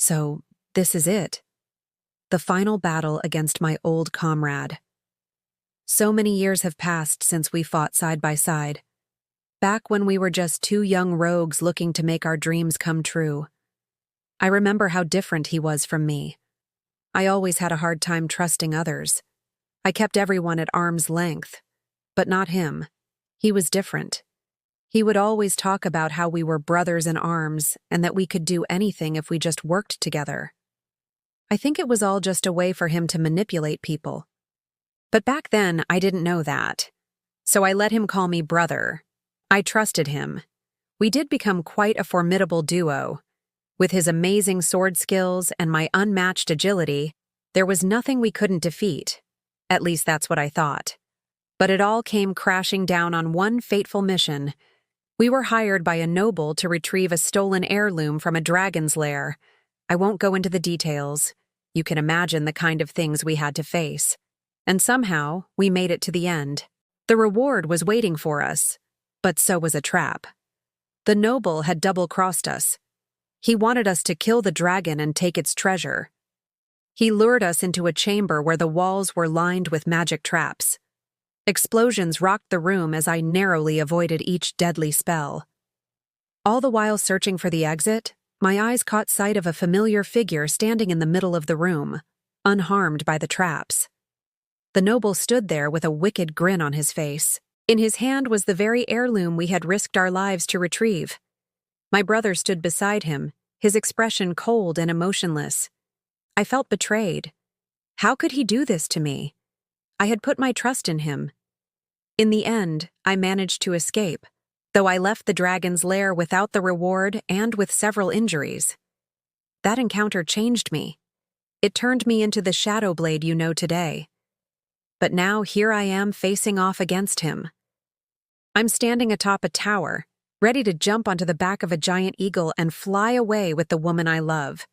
So, this is it. The final battle against my old comrade. So many years have passed since we fought side by side. Back when we were just two young rogues looking to make our dreams come true. I remember how different he was from me. I always had a hard time trusting others. I kept everyone at arm's length. But not him. He was different. He would always talk about how we were brothers in arms and that we could do anything if we just worked together. I think it was all just a way for him to manipulate people. But back then, I didn't know that. So I let him call me brother. I trusted him. We did become quite a formidable duo. With his amazing sword skills and my unmatched agility, there was nothing we couldn't defeat. At least that's what I thought. But it all came crashing down on one fateful mission. We were hired by a noble to retrieve a stolen heirloom from a dragon's lair. I won't go into the details. You can imagine the kind of things we had to face. And somehow, we made it to the end. The reward was waiting for us, but so was a trap. The noble had double-crossed us. He wanted us to kill the dragon and take its treasure. He lured us into a chamber where the walls were lined with magic traps. Explosions rocked the room as I narrowly avoided each deadly spell. All the while searching for the exit, my eyes caught sight of a familiar figure standing in the middle of the room, unharmed by the traps. The noble stood there with a wicked grin on his face. In his hand was the very heirloom we had risked our lives to retrieve. My brother stood beside him, his expression cold and emotionless. I felt betrayed. How could he do this to me? I had put my trust in him. In the end, I managed to escape, though I left the dragon's lair without the reward and with several injuries. That encounter changed me. It turned me into the Shadowblade you know today. But now here I am facing off against him. I'm standing atop a tower, ready to jump onto the back of a giant eagle and fly away with the woman I love.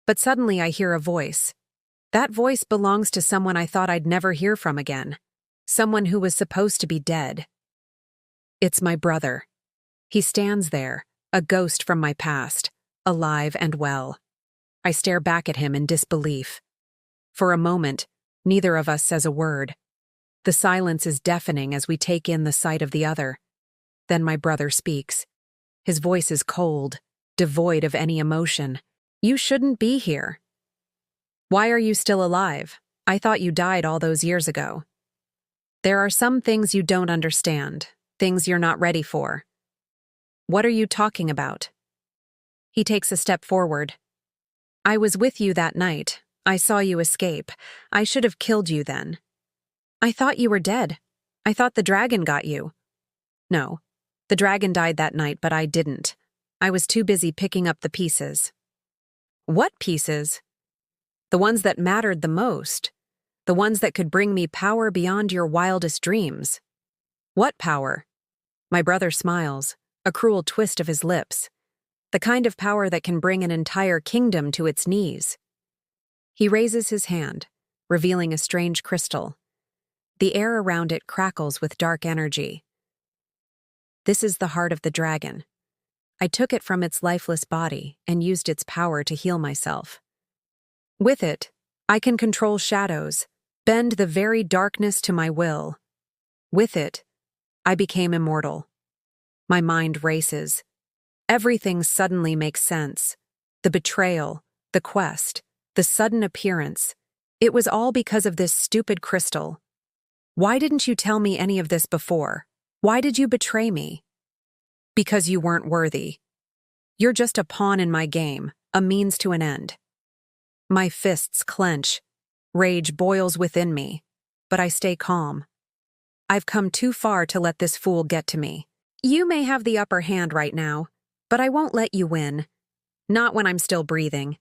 But suddenly I hear a voice. That voice belongs to someone I thought I'd never hear from again. Someone who was supposed to be dead. It's my brother. He stands there, a ghost from my past, alive and well. I stare back at him in disbelief. For a moment, neither of us says a word. The silence is deafening as we take in the sight of the other. Then my brother speaks. His voice is cold, devoid of any emotion. You shouldn't be here. Why are you still alive? I thought you died all those years ago. There are some things you don't understand, things you're not ready for. What are you talking about? He takes a step forward. I was with you that night. I saw you escape. I should have killed you then. I thought you were dead. I thought the dragon got you. No, the dragon died that night, but I didn't. I was too busy picking up the pieces. What pieces? The ones that mattered the most. The ones that could bring me power beyond your wildest dreams. What power? My brother smiles, a cruel twist of his lips. The kind of power that can bring an entire kingdom to its knees. He raises his hand, revealing a strange crystal. The air around it crackles with dark energy. This is the heart of the dragon. I took it from its lifeless body and used its power to heal myself. With it, I can control shadows, bend the very darkness to my will. With it, I became immortal. My mind races. Everything suddenly makes sense. The betrayal, the quest, the sudden appearance. It was all because of this stupid crystal. Why didn't you tell me any of this before? Why did you betray me? Because you weren't worthy. You're just a pawn in my game, a means to an end. My fists clench. Rage boils within me, but I stay calm. I've come too far to let this fool get to me. You may have the upper hand right now, but I won't let you win. Not when I'm still breathing.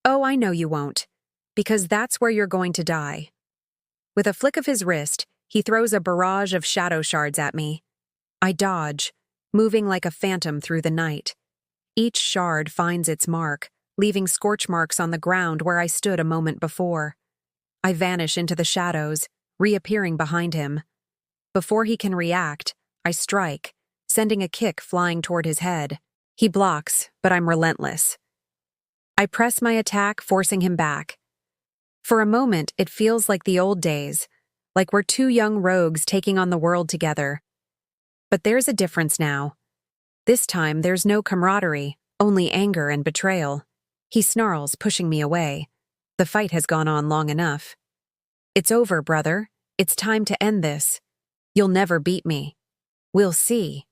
Oh, I know you won't, because that's where you're going to die. With a flick of his wrist, he throws a barrage of shadow shards at me. I dodge, moving like a phantom through the night. Each shard finds its mark, leaving scorch marks on the ground where I stood a moment before. I vanish into the shadows, reappearing behind him. Before he can react, I strike, sending a kick flying toward his head. He blocks, but I'm relentless. I press my attack, forcing him back. For a moment, it feels like the old days, like we're two young rogues taking on the world together. But there's a difference now. This time, there's no camaraderie, only anger and betrayal. He snarls, pushing me away. The fight has gone on long enough. It's over, brother. It's time to end this. You'll never beat me. We'll see.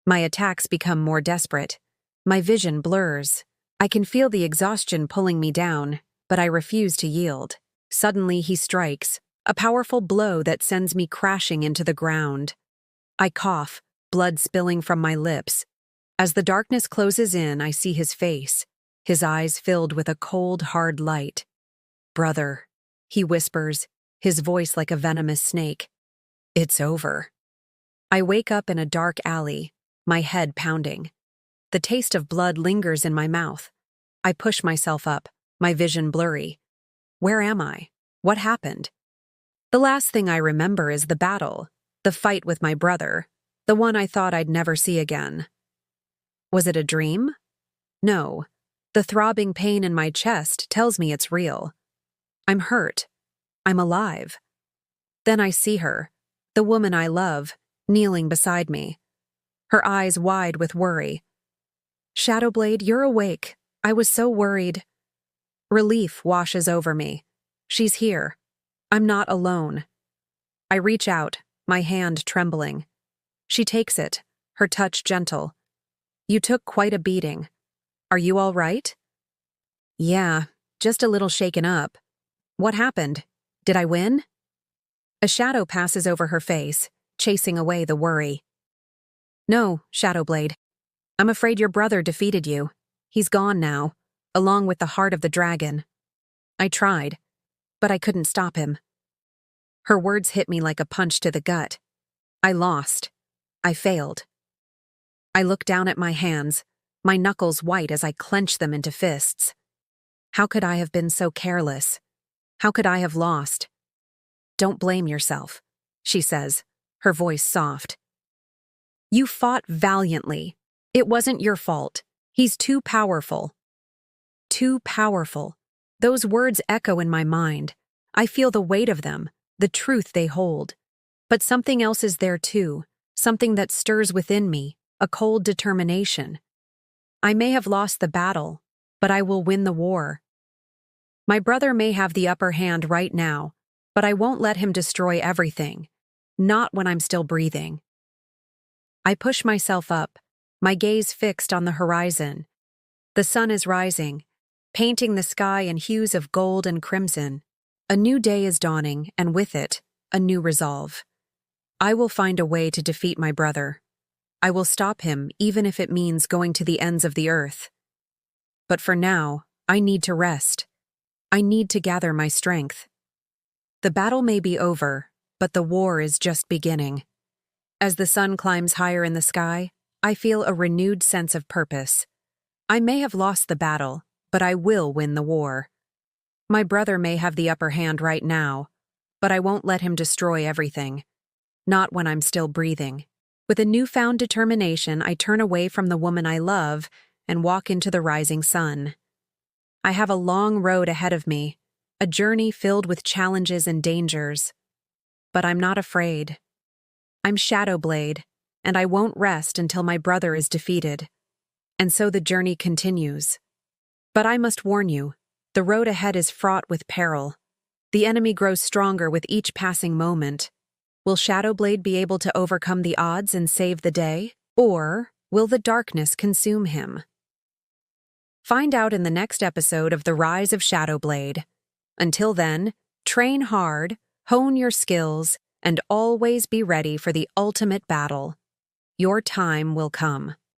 My attacks become more desperate. My vision blurs. I can feel the exhaustion pulling me down, but I refuse to yield. Suddenly he strikes, a powerful blow that sends me crashing into the ground. I cough, blood spilling from my lips. As the darkness closes in, I see his face, his eyes filled with a cold, hard light. "Brother," he whispers, his voice like a venomous snake. It's over. I wake up in a dark alley, my head pounding. The taste of blood lingers in my mouth. I push myself up, my vision blurry. Where am I? What happened? The last thing I remember is the battle, the fight with my brother, the one I thought I'd never see again. Was it a dream? No. The throbbing pain in my chest tells me it's real. I'm hurt. I'm alive. Then I see her, the woman I love, kneeling beside me. Her eyes wide with worry. "Shadowblade, you're awake. I was so worried." Relief washes over me. She's here. I'm not alone. I reach out, my hand trembling. She takes it, her touch gentle. "You took quite a beating. Are you all right?" "Yeah, just a little shaken up. What happened? Did I win?" A shadow passes over her face, chasing away the worry. "No, Shadowblade. I'm afraid your brother defeated you. He's gone now, along with the heart of the dragon. I tried, but I couldn't stop him." Her words hit me like a punch to the gut. I lost. I failed. I look down at my hands, my knuckles white as I clench them into fists. How could I have been so careless? How could I have lost? "Don't blame yourself," she says, her voice soft. "You fought valiantly. It wasn't your fault. He's too powerful." Too powerful. Those words echo in my mind. I feel the weight of them, the truth they hold. But something else is there too, something that stirs within me, a cold determination. I may have lost the battle, but I will win the war. My brother may have the upper hand right now, but I won't let him destroy everything. Not when I'm still breathing. I push myself up, my gaze fixed on the horizon. The sun is rising, painting the sky in hues of gold and crimson. A new day is dawning, and with it, a new resolve. I will find a way to defeat my brother. I will stop him, even if it means going to the ends of the earth. But for now, I need to rest. I need to gather my strength. The battle may be over, but the war is just beginning. As the sun climbs higher in the sky, I feel a renewed sense of purpose. I may have lost the battle, but I will win the war. My brother may have the upper hand right now, but I won't let him destroy everything. Not when I'm still breathing. With a newfound determination, I turn away from the woman I love and walk into the rising sun. I have a long road ahead of me, a journey filled with challenges and dangers. But I'm not afraid. I'm Shadowblade, and I won't rest until my brother is defeated. And so the journey continues. But I must warn you, the road ahead is fraught with peril. The enemy grows stronger with each passing moment. Will Shadowblade be able to overcome the odds and save the day? Or will the darkness consume him? Find out in the next episode of The Rise of Shadowblade. Until then, train hard, hone your skills, and always be ready for the ultimate battle. Your time will come.